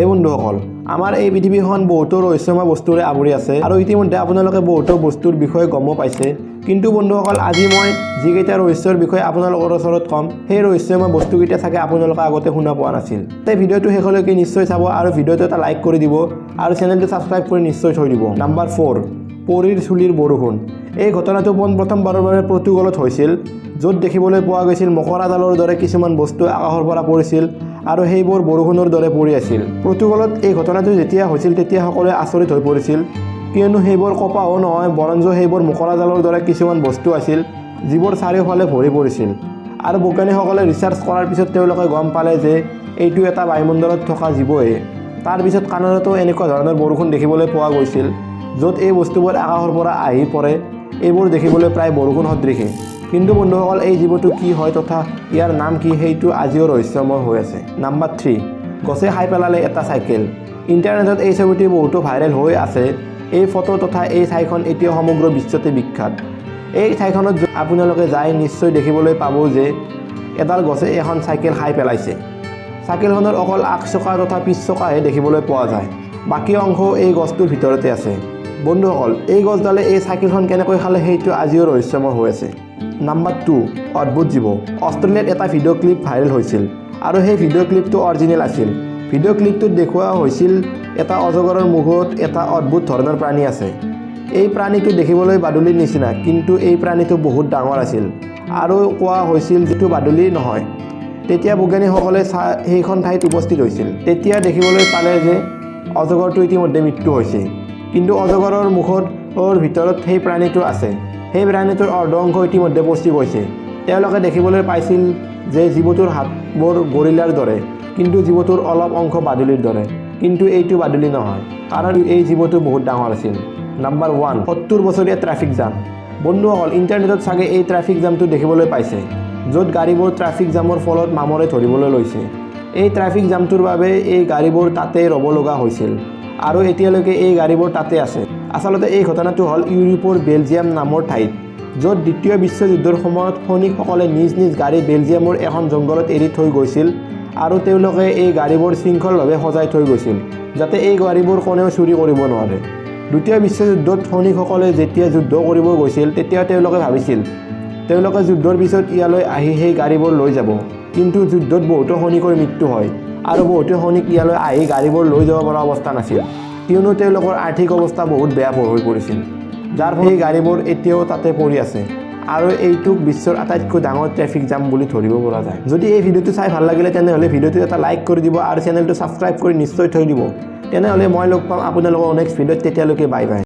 এই বন্ধুসকল আমাৰ এই পৃথিৱীখন বহুতো ৰহস্যময় বস্তুৰে আৱৰি আছে আৰু ইতিমধ্যে আপোনালোকে বহুতো বস্তুৰ বিষয়ে গম পাইছে কিন্তু বন্ধুসকল আজি মই যিকেইটা ৰহস্যৰ বিষয়ে আপোনালোকৰ ওচৰত কম সেই ৰহস্যময় বস্তুকেইটা চাগে আপোনালোকে আগতে শুনা পোৱা নাছিল এই ভিডিঅ'টো শেষলৈকে নিশ্চয় চাব আৰু ভিডিঅ'টো এটা লাইক কৰি দিব আৰু চেনেলটো সাবস্ক্ৰাইব কৰি নিশ্চয় থৈ দিব নাম্বাৰ 4 পৰীৰ চুলিৰ বৰষুণ এই ঘটনাটো প্ৰথমবাৰৰ বাবে পৰ্তুগালত হৈছিল য'ত দেখিবলৈ পোৱা গৈছিল মকৰা জালৰ দৰে কিছুমান বস্তু আকাশৰ পৰা পৰিছিল আৰু সেইবোৰ বৰষুণৰ দৰে পৰি আছিল পৰ্তুগালত এই ঘটনাটো যেতিয়া হৈছিল তেতিয়া সকলোৱে আচৰিত হৈ পৰিছিল কিয়নো সেইবোৰ কপাহো নহয় বৰঞ্চ সেইবোৰ মকৰা জালৰ দৰে কিছুমান বস্তু আছিল যিবোৰ চাৰিওফালে ভৰি পৰিছিল আৰু বৈজ্ঞানিকসকলে ৰিচাৰ্চ কৰাৰ পিছত তেওঁলোকে গম পালে যে এইটো এটা বায়ুমণ্ডলত থকা জীৱহে তাৰ পিছত কানাডাতো এনেকুৱা ধৰণৰ বৰষুণ দেখিবলৈ পোৱা গৈছিল য'ত এই বস্তুবোৰ আকাশৰ পৰা আহি পৰে এইবোৰ দেখিবলৈ প্ৰায় বৰষুণ সদৃশে কিন্তু বন্ধুসকল এই জীৱটো কি হয় তথা ইয়াৰ নাম কি সেইটো আজিও ৰহস্যময় হৈ আছে নাম্বাৰ 3 গছে খাই পেলালে এটা চাইকেল ইণ্টাৰনেটত এই ছবিটি বহুতো ভাইৰেল হৈ আছে এই ফটো তথা এই ঠাইখন এতিয়াও সমগ্ৰ বিশ্বতে বিখ্যাত এই ঠাইখনত আপোনালোকে যাই নিশ্চয় দেখিবলৈ পাব যে এডাল গছে এখন চাইকেল খাই পেলাইছে চাইকেলখনৰ অকল আগ চকা তথা পিছ চকাহে দেখিবলৈ পোৱা যায় বাকী অংশ এই গছটোৰ ভিতৰতে আছে বন্ধুসকল এই গছডালে এই চাইকেলখন কেনেকৈ খালে সেইটো আজিও ৰহস্যময় হৈ আছে নাম্বাৰ 2 অদ্ভুত জীৱ অষ্ট্ৰেলিয়াত এটা ভিডিঅ' ক্লিপ ভাইৰেল হৈছিল আৰু সেই ভিডিঅ' ক্লিপটো অৰিজিনেল আছিল ভিডিঅ' ক্লিপটোত দেখুওৱা হৈছিল এটা অজগৰৰ মুখত এটা অদ্ভুত ধৰণৰ প্ৰাণী আছে এই প্ৰাণীটো দেখিবলৈ বাদুলিৰ নিচিনা কিন্তু এই প্ৰাণীটো বহুত ডাঙৰ আছিল আৰু কোৱা হৈছিল যেটো বাদুলি নহয় তেতিয়া বৈজ্ঞানিকসকলে সেইখন ঠাইত উপস্থিত হৈছিল তেতিয়া দেখিবলৈ পালে যে অজগৰটো ইতিমধ্যে মৃত্যু হৈছে কিন্তু অজগৰৰ মুখৰ ভিতৰত সেই প্ৰাণীটো আছে সেই প্ৰাণীটোৰ অৰ্ধ অংশ ইতিমধ্যে পচি গৈছে তেওঁলোকে দেখিবলৈ পাইছিল যে জীৱটোৰ হাতবোৰ গৰিলাৰ দৰে কিন্তু জীৱটোৰ অলপ অংশ বাদুলিৰ দৰে কিন্তু এইটো বাদুলি নহয় কাৰণ এই জীৱটো বহুত ডাঙৰ আছিল নাম্বাৰ 1 70 বছৰীয়া ট্ৰাফিক জাম বন্ধুসকল ইণ্টাৰনেটত চাগে এই ট্ৰাফিক জামটো দেখিবলৈ পাইছে য'ত গাড়ীবোৰ ট্ৰাফিক জামৰ ফলত মামৰে ধৰিবলৈ লৈছে এই ট্ৰাফিক জামটোৰ বাবে এই গাড়ীবোৰ তাতে ৰ'ব লগা হৈছিল আৰু এতিয়ালৈকে এই গাড়ীবোৰ তাতে আছে আচলতে এই ঘটনাটো হ'ল ইউৰোপৰ বেলজিয়াম নামৰ ঠাইত য'ত দ্বিতীয় বিশ্বযুদ্ধৰ সময়ত সৈনিকসকলে নিজ নিজ গাড়ী বেলজিয়ামৰ এখন জংঘলত এৰি থৈ গৈছিল আৰু তেওঁলোকে এই গাড়ীবোৰ শৃংখলভাৱে সজাই থৈ গৈছিল যাতে এই গাড়ীবোৰ কোনেও চুৰি কৰিব নোৱাৰে দ্বিতীয় বিশ্বযুদ্ধত সৈনিকসকলে যেতিয়া যুদ্ধ কৰিব গৈছিল তেতিয়া তেওঁলোকে ভাবিছিল তেওঁলোকে যুদ্ধৰ পিছত ইয়ালৈ আহি সেই গাড়ীবোৰ লৈ যাব কিন্তু যুদ্ধত বহুতো সৈনিকৰ মৃত্যু হয় আৰু বহুতো সৈনিক ইয়ালৈ আহি গাড়ীবোৰ লৈ যাব পৰা অৱস্থা নাছিল কিয়নো তেওঁলোকৰ আৰ্থিক অৱস্থা বহুত বেয়া হৈ পৰিছিল যাৰ ফলত এই গাড়ীবোৰ এতিয়াও তাতে পৰি আছে আৰু এইটোক বিশ্বৰ আটাইতকৈ ডাঙৰ ট্ৰাফিক জাম বুলি ধৰিব পৰা যায় যদি এই ভিডিঅ'টো চাই ভাল লাগিলে তেনেহ'লে ভিডিঅ'টো এটা লাইক কৰি দিব আৰু চেনেলটো সাবস্ক্ৰাইব কৰি নিশ্চয় থৈ দিব তেনেহ'লে মই লগ পাম আপোনালোকৰ নেক্সট ভিডিঅ'ত তেতিয়ালৈকে বাই বাই